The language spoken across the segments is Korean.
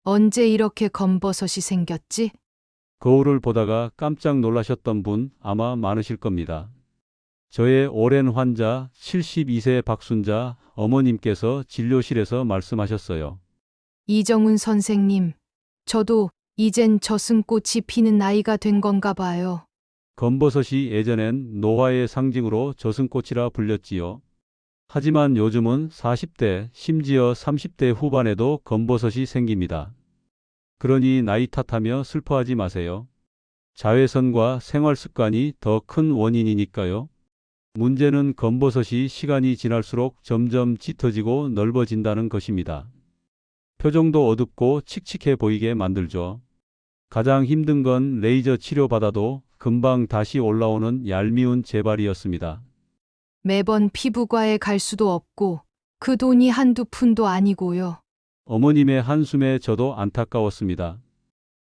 언제 이렇게 검버섯이 생겼지? 거울을 보다가 깜짝 놀라셨던 분 아마 많으실 겁니다. 저의 오랜 환자 72세 박순자 어머님께서 진료실에서 말씀하셨어요. 이정훈 선생님, 저도 이젠 저승꽃이 피는 나이가 된 건가 봐요. 검버섯이 예전엔 노화의 상징으로 저승꽃이라 불렸지요. 하지만 요즘은 40대, 심지어 30대 후반에도 검버섯이 생깁니다. 그러니 나이 탓하며 슬퍼하지 마세요. 자외선과 생활 습관이 더 큰 원인이니까요. 문제는 검버섯이 시간이 지날수록 점점 짙어지고 넓어진다는 것입니다. 표정도 어둡고 칙칙해 보이게 만들죠. 가장 힘든 건 레이저 치료받아도 금방 다시 올라오는 얄미운 재발이었습니다. 매번 피부과에 갈 수도 없고, 그 돈이 한두 푼도 아니고요. 어머님의 한숨에 저도 안타까웠습니다.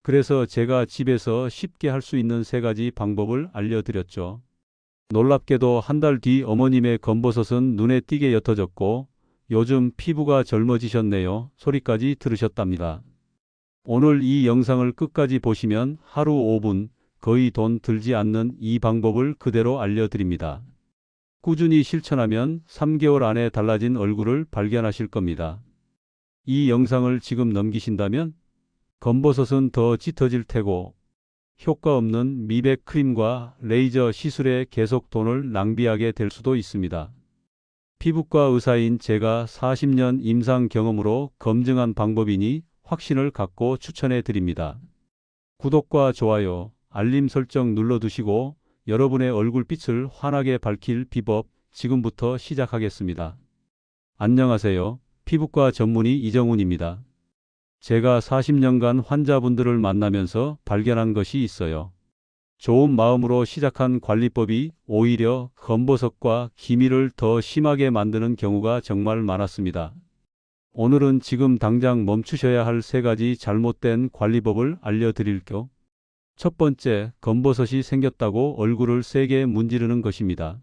그래서 제가 집에서 쉽게 할 수 있는 3가지 방법을 알려드렸죠. 놀랍게도 한 달 뒤 어머님의 검버섯은 눈에 띄게 옅어졌고 요즘 피부가 젊어지셨네요 소리까지 들으셨답니다. 오늘 이 영상을 끝까지 보시면 하루 5분 거의 돈 들지 않는 이 방법을 그대로 알려드립니다. 꾸준히 실천하면 3개월 안에 달라진 얼굴을 발견하실 겁니다. 이 영상을 지금 넘기신다면 검버섯은 더 짙어질 테고 효과 없는 미백 크림과 레이저 시술에 계속 돈을 낭비하게 될 수도 있습니다. 피부과 의사인 제가 40년 임상 경험으로 검증한 방법이니 확신을 갖고 추천해 드립니다. 구독과 좋아요, 알림 설정 눌러두시고 여러분의 얼굴빛을 환하게 밝힐 비법 지금부터 시작하겠습니다. 안녕하세요. 피부과 전문의 이정훈입니다. 제가 40년간 환자분들을 만나면서 발견한 것이 있어요. 좋은 마음으로 시작한 관리법이 오히려 검버섯과 기미를 더 심하게 만드는 경우가 정말 많았습니다. 오늘은 지금 당장 멈추셔야 할 3가지 잘못된 관리법을 알려드릴게요. 첫 번째, 검버섯이 생겼다고 얼굴을 세게 문지르는 것입니다.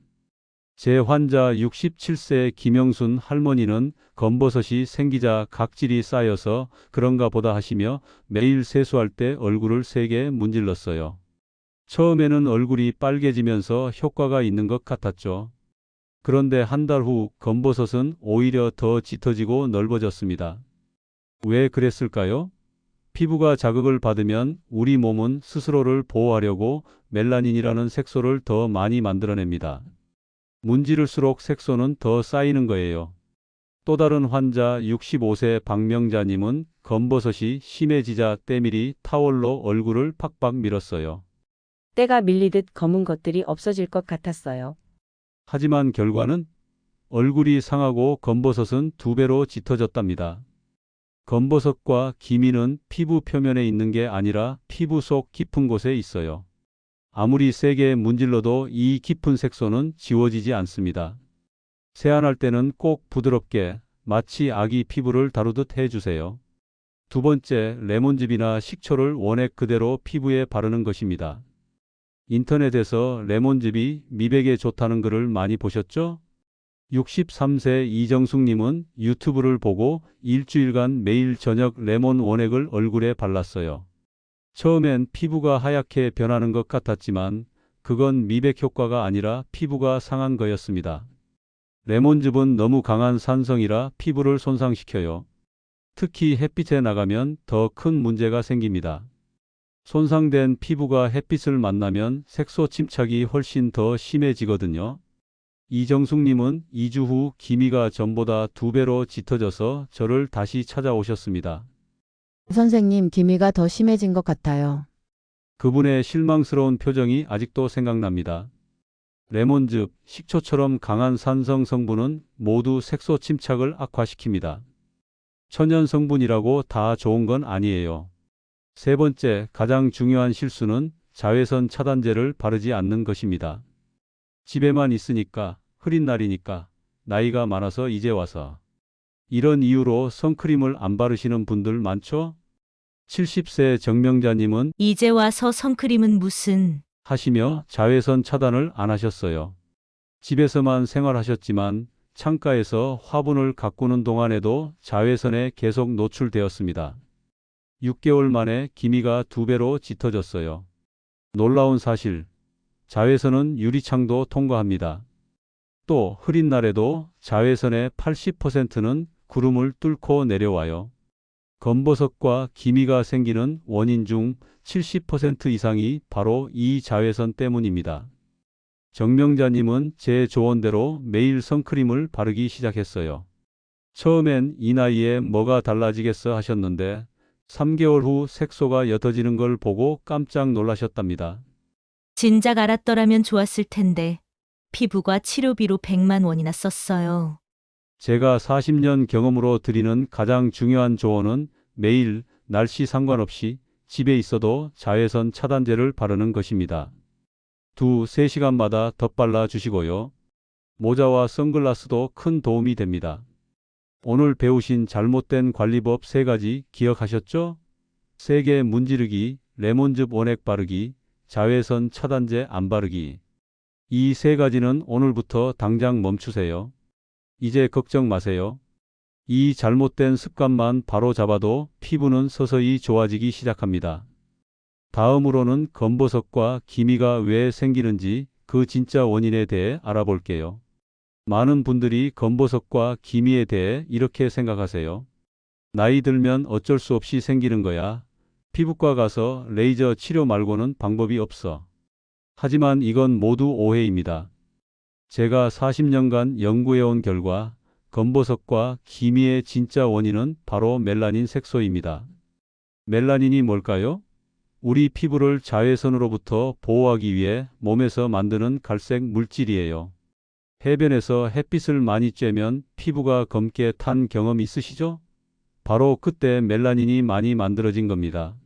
제 환자 67세 김영순 할머니는 검버섯이 생기자 각질이 쌓여서 그런가 보다 하시며 매일 세수할 때 얼굴을 세게 문질렀어요. 처음에는 얼굴이 빨개지면서 효과가 있는 것 같았죠. 그런데 한 달 후 검버섯은 오히려 더 짙어지고 넓어졌습니다. 왜 그랬을까요? 피부가 자극을 받으면 우리 몸은 스스로를 보호하려고 멜라닌이라는 색소를 더 많이 만들어냅니다. 문지를수록 색소는 더 쌓이는 거예요. 또 다른 환자 65세 박명자님은 검버섯이 심해지자 때밀이 타월로 얼굴을 팍팍 밀었어요. 때가 밀리듯 검은 것들이 없어질 것 같았어요. 하지만 결과는 얼굴이 상하고 검버섯은 2배로 짙어졌답니다. 검버섯과 기미는 피부 표면에 있는 게 아니라 피부 속 깊은 곳에 있어요. 아무리 세게 문질러도 이 깊은 색소는 지워지지 않습니다. 세안할 때는 꼭 부드럽게 마치 아기 피부를 다루듯 해주세요. 두 번째, 레몬즙이나 식초를 원액 그대로 피부에 바르는 것입니다. 인터넷에서 레몬즙이 미백에 좋다는 글을 많이 보셨죠? 63세 이정숙님은 유튜브를 보고 일주일간 매일 저녁 레몬 원액을 얼굴에 발랐어요. 처음엔 피부가 하얗게 변하는 것 같았지만 그건 미백 효과가 아니라 피부가 상한 거였습니다. 레몬즙은 너무 강한 산성이라 피부를 손상시켜요. 특히 햇빛에 나가면 더 큰 문제가 생깁니다. 손상된 피부가 햇빛을 만나면 색소 침착이 훨씬 더 심해지거든요. 이정숙님은 2주 후 기미가 전보다 2배로 짙어져서 저를 다시 찾아오셨습니다. 선생님, 기미가 더 심해진 것 같아요. 그분의 실망스러운 표정이 아직도 생각납니다. 레몬즙, 식초처럼 강한 산성 성분은 모두 색소 침착을 악화시킵니다. 천연 성분이라고 다 좋은 건 아니에요. 세 번째, 가장 중요한 실수는 자외선 차단제를 바르지 않는 것입니다. 집에만 있으니까, 흐린 날이니까, 나이가 많아서 이제 와서. 이런 이유로 선크림을 안 바르시는 분들 많죠? 70세 정명자님은 이제 와서 선크림은 무슨. 하시며 자외선 차단을 안 하셨어요. 집에서만 생활하셨지만 창가에서 화분을 가꾸는 동안에도 자외선에 계속 노출되었습니다. 6개월 만에 기미가 2배로 짙어졌어요. 놀라운 사실, 자외선은 유리창도 통과합니다. 또 흐린 날에도 자외선의 80%는 구름을 뚫고 내려와요. 검버섯과 기미가 생기는 원인 중 70% 이상이 바로 이 자외선 때문입니다. 정명자님은 제 조언대로 매일 선크림을 바르기 시작했어요. 처음엔 이 나이에 뭐가 달라지겠어 하셨는데 3개월 후 색소가 옅어지는 걸 보고 깜짝 놀라셨답니다. 진작 알았더라면 좋았을 텐데. 피부과 치료비로 100만 원이나 썼어요. 제가 40년 경험으로 드리는 가장 중요한 조언은 매일 날씨 상관없이 집에 있어도 자외선 차단제를 바르는 것입니다. 2-3시간마다 덧발라 주시고요. 모자와 선글라스도 큰 도움이 됩니다. 오늘 배우신 잘못된 관리법 3가지 기억하셨죠? 세게 문지르기, 레몬즙 원액 바르기, 자외선 차단제 안 바르기. 이 3가지는 오늘부터 당장 멈추세요. 이제 걱정 마세요. 이 잘못된 습관만 바로 잡아도 피부는 서서히 좋아지기 시작합니다. 다음으로는 검버섯과 기미가 왜 생기는지 그 진짜 원인에 대해 알아볼게요. 많은 분들이 검버섯과 기미에 대해 이렇게 생각하세요. 나이 들면 어쩔 수 없이 생기는 거야. 피부과 가서 레이저 치료 말고는 방법이 없어. 하지만 이건 모두 오해입니다. 제가 40년간 연구해온 결과 검버섯과 기미의 진짜 원인은 바로 멜라닌 색소입니다. 멜라닌이 뭘까요? 우리 피부를 자외선으로부터 보호하기 위해 몸에서 만드는 갈색 물질이에요. 해변에서 햇빛을 많이 쬐면 피부가 검게 탄 경험 있으시죠? 바로 그때 멜라닌이 많이 만들어진 겁니다.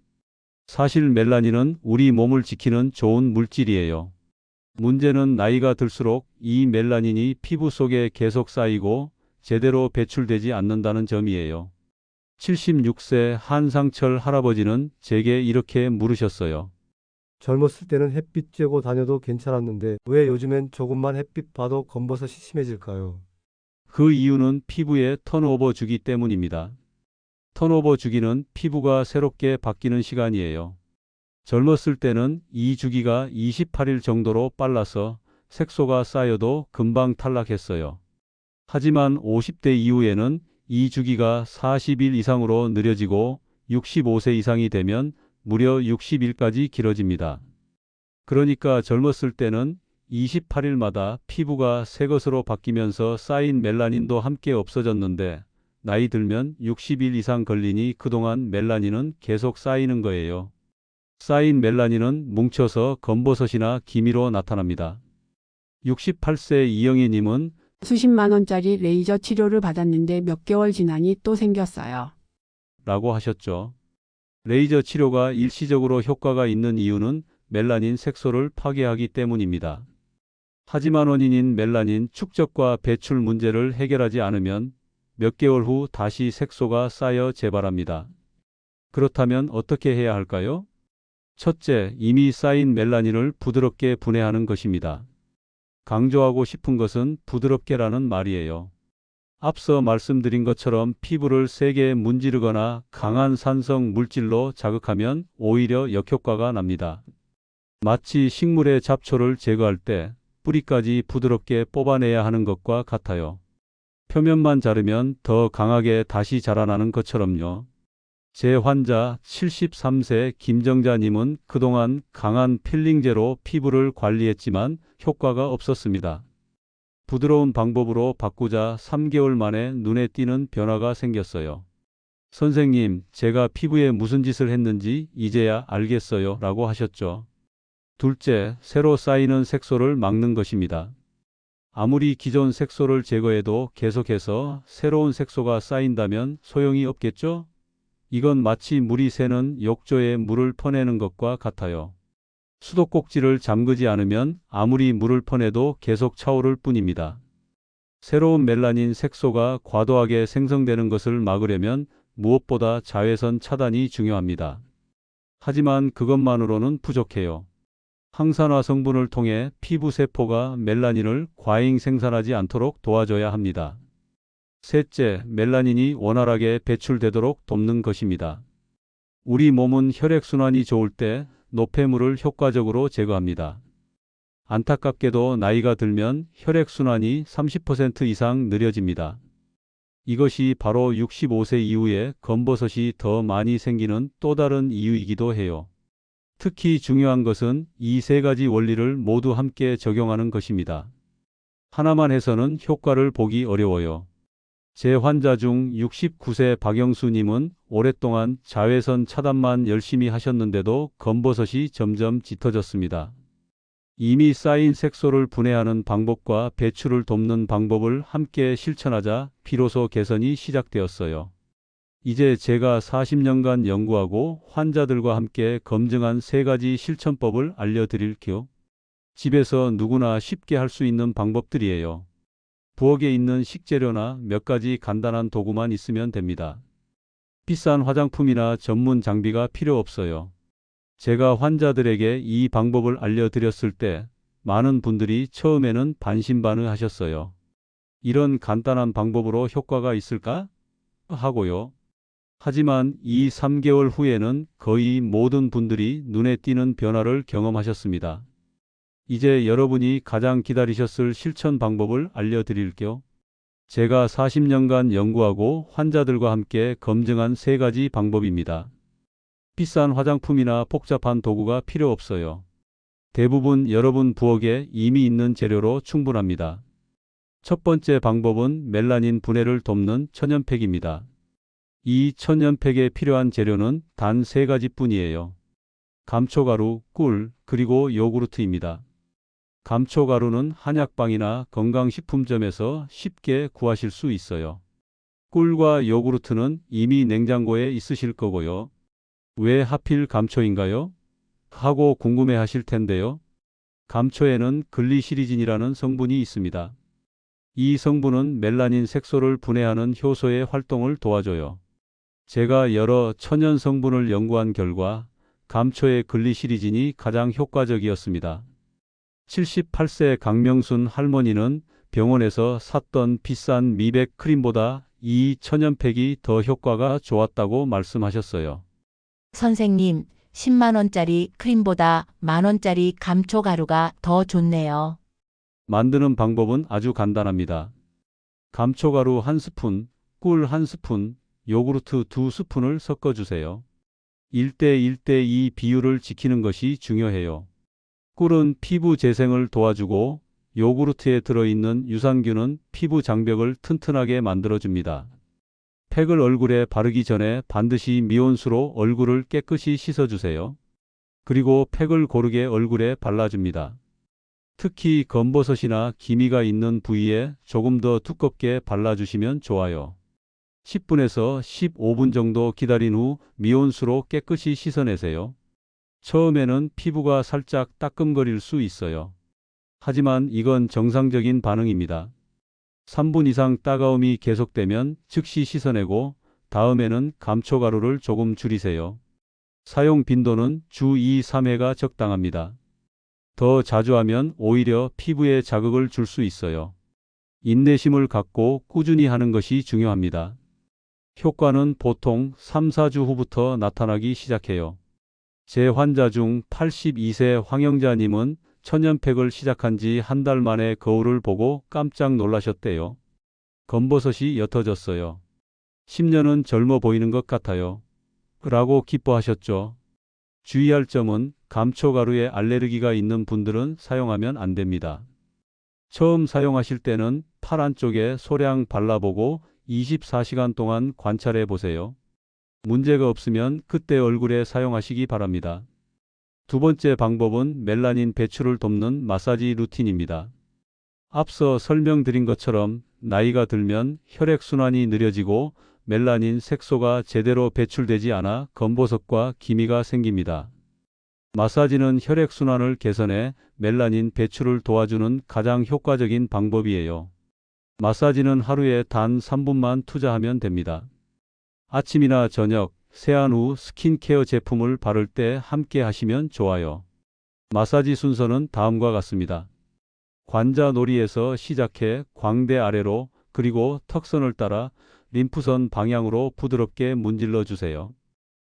사실 멜라닌은 우리 몸을 지키는 좋은 물질이에요. 문제는 나이가 들수록 이 멜라닌이 피부 속에 계속 쌓이고 제대로 배출되지 않는다는 점이에요. 76세 한상철 할아버지는 제게 이렇게 물으셨어요. 젊었을 때는 햇빛 쬐고 다녀도 괜찮았는데 왜 요즘엔 조금만 햇빛 봐도 검버섯이 심해질까요? 그 이유는 피부의 턴오버 주기 때문입니다. 턴오버 주기는 피부가 새롭게 바뀌는 시간이에요. 젊었을 때는 이 주기가 28일 정도로 빨라서 색소가 쌓여도 금방 탈락했어요. 하지만 50대 이후에는 이 주기가 40일 이상으로 느려지고 65세 이상이 되면 무려 60일까지 길어집니다. 그러니까 젊었을 때는 28일마다 피부가 새 것으로 바뀌면서 쌓인 멜라닌도 함께 없어졌는데 나이 들면 60일 이상 걸리니 그동안 멜라닌은 계속 쌓이는 거예요. 쌓인 멜라닌은 뭉쳐서 검버섯이나 기미로 나타납니다. 68세 이영희님은 수십만 원짜리 레이저 치료를 받았는데 몇 개월 지나니 또 생겼어요. 라고 하셨죠. 레이저 치료가 일시적으로 효과가 있는 이유는 멜라닌 색소를 파괴하기 때문입니다. 하지만 원인인 멜라닌 축적과 배출 문제를 해결하지 않으면 몇 개월 후 다시 색소가 쌓여 재발합니다. 그렇다면 어떻게 해야 할까요? 첫째, 이미 쌓인 멜라닌을 부드럽게 분해하는 것입니다. 강조하고 싶은 것은 부드럽게라는 말이에요. 앞서 말씀드린 것처럼 피부를 세게 문지르거나 강한 산성 물질로 자극하면 오히려 역효과가 납니다. 마치 식물의 잡초를 제거할 때 뿌리까지 부드럽게 뽑아내야 하는 것과 같아요. 표면만 자르면 더 강하게 다시 자라나는 것처럼요. 제 환자 73세 김정자님은 그동안 강한 필링제로 피부를 관리했지만 효과가 없었습니다. 부드러운 방법으로 바꾸자 3개월 만에 눈에 띄는 변화가 생겼어요. 선생님, 제가 피부에 무슨 짓을 했는지 이제야 알겠어요 라고 하셨죠. 둘째, 새로 쌓이는 색소를 막는 것입니다. 아무리 기존 색소를 제거해도 계속해서 새로운 색소가 쌓인다면 소용이 없겠죠? 이건 마치 물이 새는 욕조에 물을 퍼내는 것과 같아요. 수도꼭지를 잠그지 않으면 아무리 물을 퍼내도 계속 차오를 뿐입니다. 새로운 멜라닌 색소가 과도하게 생성되는 것을 막으려면 무엇보다 자외선 차단이 중요합니다. 하지만 그것만으로는 부족해요. 항산화 성분을 통해 피부 세포가 멜라닌을 과잉 생산하지 않도록 도와줘야 합니다. 셋째, 멜라닌이 원활하게 배출되도록 돕는 것입니다. 우리 몸은 혈액순환이 좋을 때 노폐물을 효과적으로 제거합니다. 안타깝게도 나이가 들면 혈액순환이 30% 이상 느려집니다. 이것이 바로 65세 이후에 검버섯이 더 많이 생기는 또 다른 이유이기도 해요. 특히 중요한 것은 이 세 가지 원리를 모두 함께 적용하는 것입니다. 하나만 해서는 효과를 보기 어려워요. 제 환자 중 69세 박영수님은 오랫동안 자외선 차단만 열심히 하셨는데도 검버섯이 점점 짙어졌습니다. 이미 쌓인 색소를 분해하는 방법과 배출을 돕는 방법을 함께 실천하자 비로소 개선이 시작되었어요. 이제 제가 40년간 연구하고 환자들과 함께 검증한 세 가지 실천법을 알려드릴게요. 집에서 누구나 쉽게 할 수 있는 방법들이에요. 부엌에 있는 식재료나 몇 가지 간단한 도구만 있으면 됩니다. 비싼 화장품이나 전문 장비가 필요 없어요. 제가 환자들에게 이 방법을 알려드렸을 때 많은 분들이 처음에는 반신반의하셨어요. 이런 간단한 방법으로 효과가 있을까? 하고요. 하지만 2~3개월 후에는 거의 모든 분들이 눈에 띄는 변화를 경험하셨습니다. 이제 여러분이 가장 기다리셨을 실천 방법을 알려드릴게요. 제가 40년간 연구하고 환자들과 함께 검증한 세 가지 방법입니다. 비싼 화장품이나 복잡한 도구가 필요 없어요. 대부분 여러분 부엌에 이미 있는 재료로 충분합니다. 첫 번째 방법은 멜라닌 분해를 돕는 천연팩입니다. 이 천연팩에 필요한 재료는 단 세 가지뿐이에요. 감초가루, 꿀, 그리고 요구르트입니다. 감초가루는 한약방이나 건강식품점에서 쉽게 구하실 수 있어요. 꿀과 요구르트는 이미 냉장고에 있으실 거고요. 왜 하필 감초인가요? 하고 궁금해 하실 텐데요. 감초에는 글리시리진이라는 성분이 있습니다. 이 성분은 멜라닌 색소를 분해하는 효소의 활동을 도와줘요. 제가 여러 천연 성분을 연구한 결과 감초의 글리시리진이 가장 효과적이었습니다. 78세 강명순 할머니는 병원에서 샀던 비싼 미백 크림보다 이 천연팩이 더 효과가 좋았다고 말씀하셨어요. 선생님, 10만 원짜리 크림보다 만 원짜리 감초가루가 더 좋네요. 만드는 방법은 아주 간단합니다. 감초가루 1스푼, 꿀 1스푼, 요구르트 2스푼을 섞어주세요. 1:1:2 비율을 지키는 것이 중요해요. 꿀은 피부 재생을 도와주고 요구르트에 들어있는 유산균은 피부 장벽을 튼튼하게 만들어줍니다. 팩을 얼굴에 바르기 전에 반드시 미온수로 얼굴을 깨끗이 씻어주세요. 그리고 팩을 고르게 얼굴에 발라줍니다. 특히 검버섯이나 기미가 있는 부위에 조금 더 두껍게 발라주시면 좋아요. 10분에서 15분 정도 기다린 후 미온수로 깨끗이 씻어내세요. 처음에는 피부가 살짝 따끔거릴 수 있어요. 하지만 이건 정상적인 반응입니다. 3분 이상 따가움이 계속되면 즉시 씻어내고 다음에는 감초가루를 조금 줄이세요. 사용 빈도는 주 2~3회가 적당합니다. 더 자주 하면 오히려 피부에 자극을 줄 수 있어요. 인내심을 갖고 꾸준히 하는 것이 중요합니다. 효과는 보통 3~4주 후부터 나타나기 시작해요. 제 환자 중 82세 황영자님은 천연팩을 시작한 지 한 달 만에 거울을 보고 깜짝 놀라셨대요. 검버섯이 옅어졌어요. 10년은 젊어 보이는 것 같아요. 라고 기뻐하셨죠. 주의할 점은 감초가루에 알레르기가 있는 분들은 사용하면 안 됩니다. 처음 사용하실 때는 팔 안쪽에 소량 발라보고 24시간 동안 관찰해 보세요. 문제가 없으면 그때 얼굴에 사용하시기 바랍니다. 두 번째 방법은 멜라닌 배출을 돕는 마사지 루틴입니다. 앞서 설명드린 것처럼 나이가 들면 혈액순환이 느려지고 멜라닌 색소가 제대로 배출되지 않아 검버섯과 기미가 생깁니다. 마사지는 혈액순환을 개선해 멜라닌 배출을 도와주는 가장 효과적인 방법이에요. 마사지는 하루에 단 3분만 투자하면 됩니다. 아침이나 저녁, 세안 후 스킨케어 제품을 바를 때 함께 하시면 좋아요. 마사지 순서는 다음과 같습니다. 관자놀이에서 시작해 광대 아래로 그리고 턱선을 따라 림프선 방향으로 부드럽게 문질러 주세요.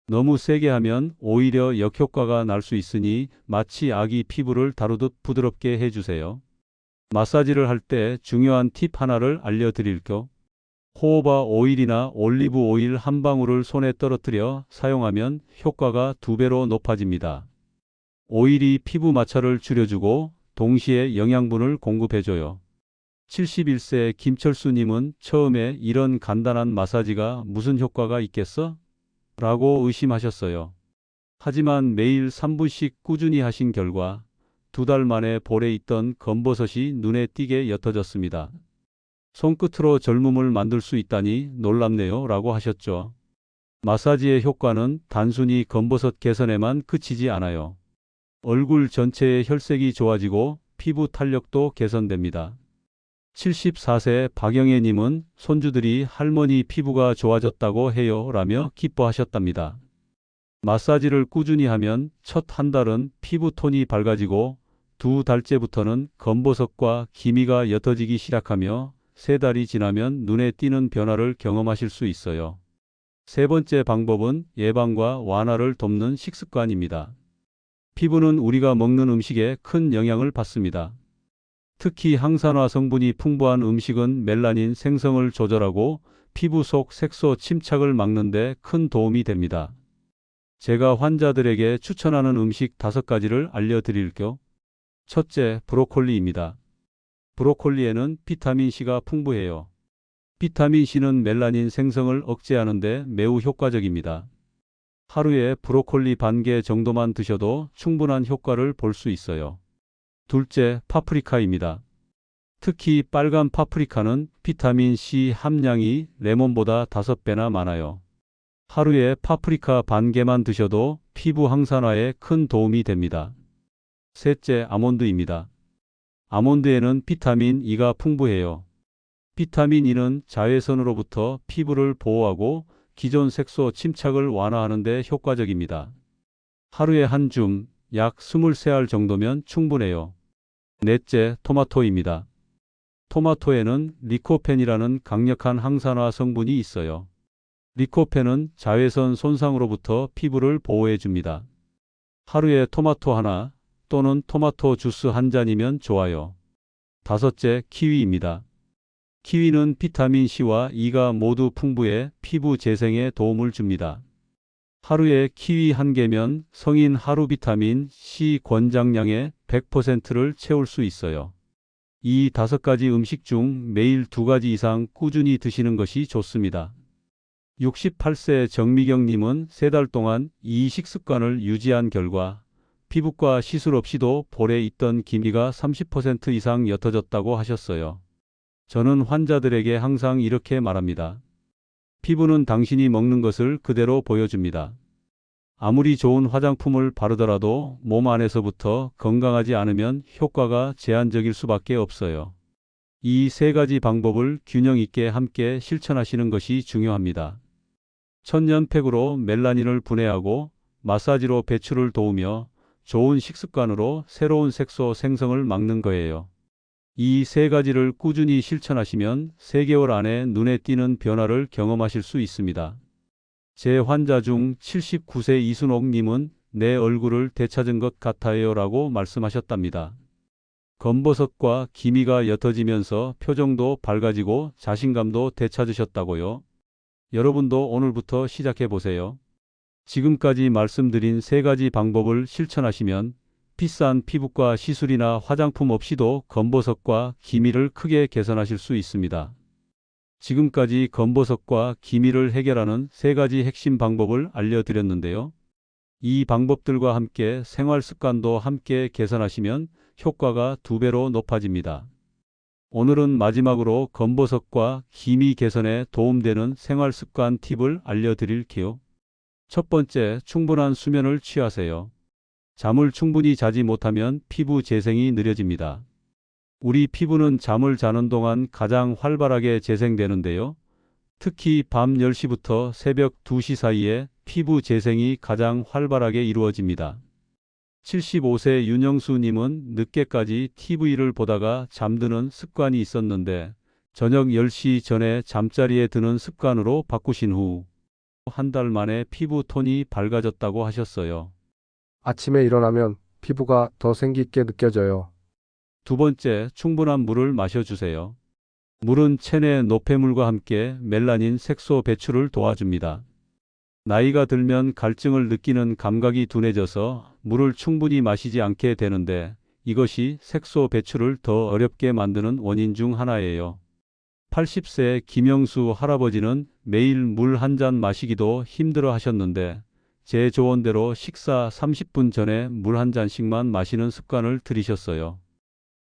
너무 세게 하면 오히려 역효과가 날 수 있으니 마치 아기 피부를 다루듯 부드럽게 해주세요. 마사지를 할 때 중요한 팁 하나를 알려드릴게요. 호호바 오일이나 올리브 오일 한 방울을 손에 떨어뜨려 사용하면 효과가 2배로 높아집니다. 오일이 피부 마찰을 줄여주고 동시에 영양분을 공급해줘요. 71세 김철수님은 처음에 이런 간단한 마사지가 무슨 효과가 있겠어? 라고 의심하셨어요. 하지만 매일 3분씩 꾸준히 하신 결과 2달 만에 볼에 있던 검버섯이 눈에 띄게 옅어졌습니다. 손끝으로 젊음을 만들 수 있다니 놀랍네요 라고 하셨죠. 마사지의 효과는 단순히 검버섯 개선에만 그치지 않아요. 얼굴 전체의 혈색이 좋아지고 피부 탄력도 개선됩니다. 74세 박영애님은 손주들이 할머니 피부가 좋아졌다고 해요 라며 기뻐하셨답니다. 마사지를 꾸준히 하면 첫 한 달은 피부 톤이 밝아지고 2달째부터는 검버섯과 기미가 옅어지기 시작하며 3달이 지나면 눈에 띄는 변화를 경험하실 수 있어요. 세 번째 방법은 예방과 완화를 돕는 식습관입니다. 피부는 우리가 먹는 음식에 큰 영향을 받습니다. 특히 항산화 성분이 풍부한 음식은 멜라닌 생성을 조절하고 피부 속 색소 침착을 막는 데 큰 도움이 됩니다. 제가 환자들에게 추천하는 음식 5가지를 알려드릴게요. 첫째, 브로콜리입니다. 브로콜리에는 비타민C가 풍부해요. 비타민C는 멜라닌 생성을 억제하는 데 매우 효과적입니다. 하루에 브로콜리 반 개 정도만 드셔도 충분한 효과를 볼 수 있어요. 둘째, 파프리카입니다. 특히 빨간 파프리카는 비타민C 함량이 레몬보다 5배나 많아요. 하루에 파프리카 반 개만 드셔도 피부 항산화에 큰 도움이 됩니다. 셋째, 아몬드입니다. 아몬드에는 비타민 E가 풍부해요. 비타민 E는 자외선으로부터 피부를 보호하고 기존 색소 침착을 완화하는 데 효과적입니다. 하루에 한 줌, 약 23알 정도면 충분해요. 넷째, 토마토입니다. 토마토에는 리코펜이라는 강력한 항산화 성분이 있어요. 리코펜은 자외선 손상으로부터 피부를 보호해 줍니다. 하루에 토마토 하나 또는 토마토 주스 한 잔이면 좋아요. 다섯째, 키위입니다. 키위는 비타민C와 E가 모두 풍부해 피부 재생에 도움을 줍니다. 하루에 키위 한 개면 성인 하루 비타민 C 권장량의 100%를 채울 수 있어요. 이 5가지 음식 중 매일 2가지 이상 꾸준히 드시는 것이 좋습니다. 68세 정미경님은 3달 동안 이 식습관을 유지한 결과 피부과 시술 없이도 볼에 있던 기미가 30% 이상 옅어졌다고 하셨어요. 저는 환자들에게 항상 이렇게 말합니다. 피부는 당신이 먹는 것을 그대로 보여줍니다. 아무리 좋은 화장품을 바르더라도 몸 안에서부터 건강하지 않으면 효과가 제한적일 수밖에 없어요. 이 3가지 방법을 균형 있게 함께 실천하시는 것이 중요합니다. 천년팩으로 멜라닌을 분해하고 마사지로 배출을 도우며 좋은 식습관으로 새로운 색소 생성을 막는 거예요. 이 3가지를 꾸준히 실천하시면 3개월 안에 눈에 띄는 변화를 경험하실 수 있습니다. 제 환자 중 79세 이순옥님은 내 얼굴을 되찾은 것 같아요 라고 말씀하셨답니다. 검버섯과 기미가 옅어지면서 표정도 밝아지고 자신감도 되찾으셨다고요. 여러분도 오늘부터 시작해보세요. 지금까지 말씀드린 3가지 방법을 실천하시면 비싼 피부과 시술이나 화장품 없이도 검버섯과 기미를 크게 개선하실 수 있습니다. 지금까지 검버섯과 기미를 해결하는 3가지 핵심 방법을 알려드렸는데요. 이 방법들과 함께 생활 습관도 함께 개선하시면 효과가 2배로 높아집니다. 오늘은 마지막으로 검버섯과 기미 개선에 도움되는 생활 습관 팁을 알려드릴게요. 첫 번째, 충분한 수면을 취하세요. 잠을 충분히 자지 못하면 피부 재생이 느려집니다. 우리 피부는 잠을 자는 동안 가장 활발하게 재생되는데요. 특히 밤 10시부터 새벽 2시 사이에 피부 재생이 가장 활발하게 이루어집니다. 75세 윤영수님은 늦게까지 TV를 보다가 잠드는 습관이 있었는데 저녁 10시 전에 잠자리에 드는 습관으로 바꾸신 후 한 달 만에 피부 톤이 밝아졌다고 하셨어요. 아침에 일어나면 피부가 더 생기 있게 느껴져요. 두 번째, 충분한 물을 마셔주세요. 물은 체내 노폐물과 함께 멜라닌 색소 배출을 도와줍니다. 나이가 들면 갈증을 느끼는 감각이 둔해져서 물을 충분히 마시지 않게 되는데 이것이 색소 배출을 더 어렵게 만드는 원인 중 하나예요. 80세 김영수 할아버지는 매일 물 한 잔 마시기도 힘들어 하셨는데 제 조언대로 식사 30분 전에 물 한 잔씩만 마시는 습관을 들이셨어요.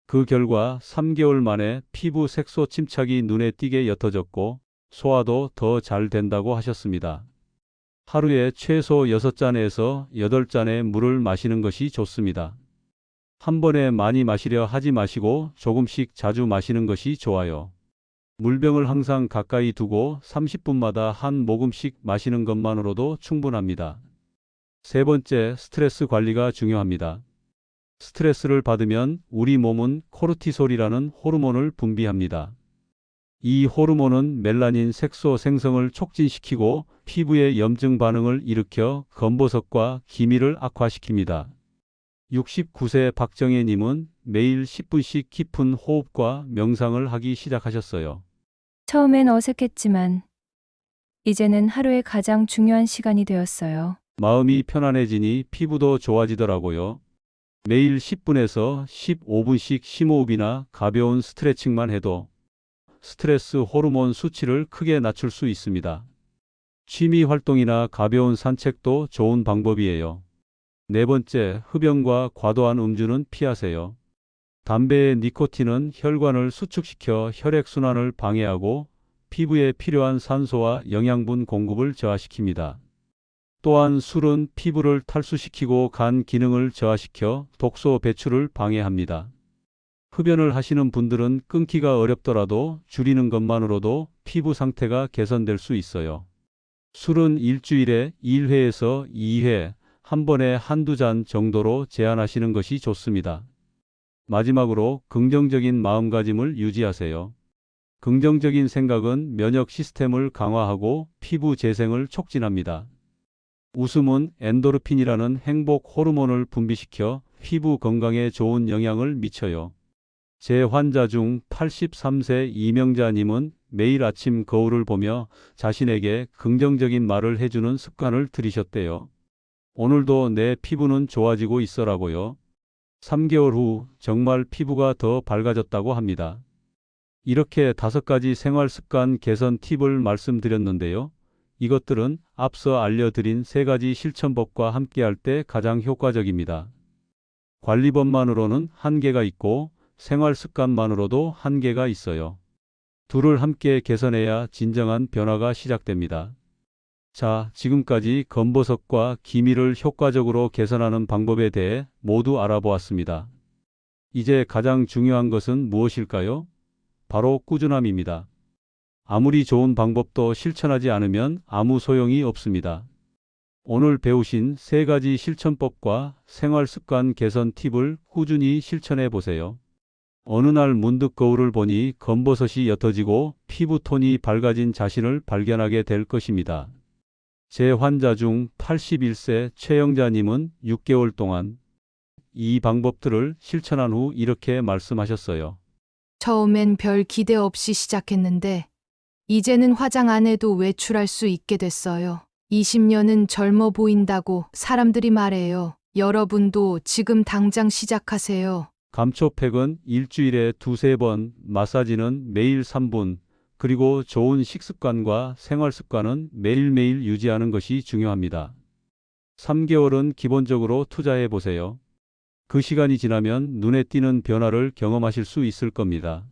그 결과 3개월 만에 피부 색소 침착이 눈에 띄게 옅어졌고 소화도 더 잘 된다고 하셨습니다. 하루에 최소 6잔에서 8잔의 물을 마시는 것이 좋습니다. 한 번에 많이 마시려 하지 마시고 조금씩 자주 마시는 것이 좋아요. 물병을 항상 가까이 두고 30분마다 한 모금씩 마시는 것만으로도 충분합니다. 세 번째, 스트레스 관리가 중요합니다. 스트레스를 받으면 우리 몸은 코르티솔이라는 호르몬을 분비합니다. 이 호르몬은 멜라닌 색소 생성을 촉진시키고 피부의 염증 반응을 일으켜 검버섯과 기미를 악화시킵니다. 69세 박정혜님은 매일 10분씩 깊은 호흡과 명상을 하기 시작하셨어요. 처음엔 어색했지만 이제는 하루의 가장 중요한 시간이 되었어요. 마음이 편안해지니 피부도 좋아지더라고요. 매일 10분에서 15분씩 심호흡이나 가벼운 스트레칭만 해도 스트레스 호르몬 수치를 크게 낮출 수 있습니다. 취미 활동이나 가벼운 산책도 좋은 방법이에요. 네 번째, 흡연과 과도한 음주는 피하세요. 담배의 니코틴은 혈관을 수축시켜 혈액순환을 방해하고 피부에 필요한 산소와 영양분 공급을 저하시킵니다. 또한 술은 피부를 탈수시키고 간 기능을 저하시켜 독소 배출을 방해합니다. 흡연을 하시는 분들은 끊기가 어렵더라도 줄이는 것만으로도 피부 상태가 개선될 수 있어요. 술은 일주일에 1회에서 2회, 한 번에 한두 잔 정도로 제한하시는 것이 좋습니다. 마지막으로 긍정적인 마음가짐을 유지하세요. 긍정적인 생각은 면역 시스템을 강화하고 피부 재생을 촉진합니다. 웃음은 엔도르핀이라는 행복 호르몬을 분비시켜 피부 건강에 좋은 영향을 미쳐요. 제 환자 중 83세 이명자님은 매일 아침 거울을 보며 자신에게 긍정적인 말을 해주는 습관을 들이셨대요. 오늘도 내 피부는 좋아지고 있어라고요. 3개월 후 정말 피부가 더 밝아졌다고 합니다. 이렇게 5가지 생활 습관 개선 팁을 말씀드렸는데요. 이것들은 앞서 알려드린 3가지 실천법과 함께할 때 가장 효과적입니다. 관리법만으로는 한계가 있고 생활 습관만으로도 한계가 있어요. 둘을 함께 개선해야 진정한 변화가 시작됩니다. 자, 지금까지 검버섯과 기미를 효과적으로 개선하는 방법에 대해 모두 알아보았습니다. 이제 가장 중요한 것은 무엇일까요? 바로 꾸준함입니다. 아무리 좋은 방법도 실천하지 않으면 아무 소용이 없습니다. 오늘 배우신 3가지 실천법과 생활 습관 개선 팁을 꾸준히 실천해 보세요. 어느 날 문득 거울을 보니 검버섯이 옅어지고 피부톤이 밝아진 자신을 발견하게 될 것입니다. 제 환자 중 81세 최영자님은 6개월 동안 이 방법들을 실천한 후 이렇게 말씀하셨어요. 처음엔 별 기대 없이 시작했는데 이제는 화장 안 해도 외출할 수 있게 됐어요. 20년은 젊어 보인다고 사람들이 말해요. 여러분도 지금 당장 시작하세요. 감초팩은 일주일에 2-3번, 마사지는 매일 3분, 그리고 좋은 식습관과 생활 습관은 매일매일 유지하는 것이 중요합니다. 3개월은 기본적으로 투자해 보세요. 그 시간이 지나면 눈에 띄는 변화를 경험하실 수 있을 겁니다.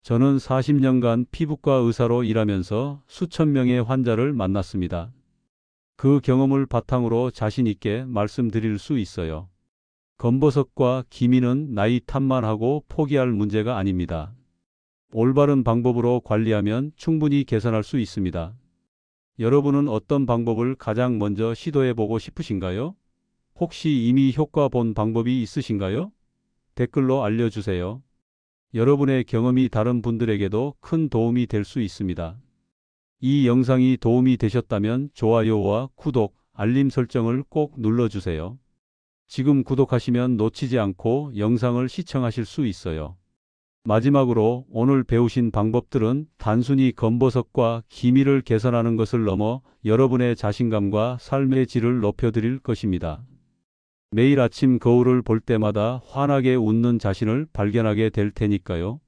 저는 40년간 피부과 의사로 일하면서 수천 명의 환자를 만났습니다. 그 경험을 바탕으로 자신 있게 말씀드릴 수 있어요. 검버섯과 기미는 나이 탓만 하고 포기할 문제가 아닙니다. 올바른 방법으로 관리하면 충분히 개선할 수 있습니다. 여러분은 어떤 방법을 가장 먼저 시도해 보고 싶으신가요? 혹시 이미 효과 본 방법이 있으신가요? 댓글로 알려주세요. 여러분의 경험이 다른 분들에게도 큰 도움이 될 수 있습니다. 이 영상이 도움이 되셨다면 좋아요와 구독, 알림 설정을 꼭 눌러주세요. 지금 구독하시면 놓치지 않고 영상을 시청하실 수 있어요. 마지막으로 오늘 배우신 방법들은 단순히 검버섯과 기미를 개선하는 것을 넘어 여러분의 자신감과 삶의 질을 높여드릴 것입니다. 매일 아침 거울을 볼 때마다 환하게 웃는 자신을 발견하게 될 테니까요.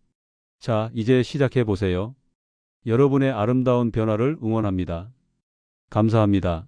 자, 이제 시작해 보세요. 여러분의 아름다운 변화를 응원합니다. 감사합니다.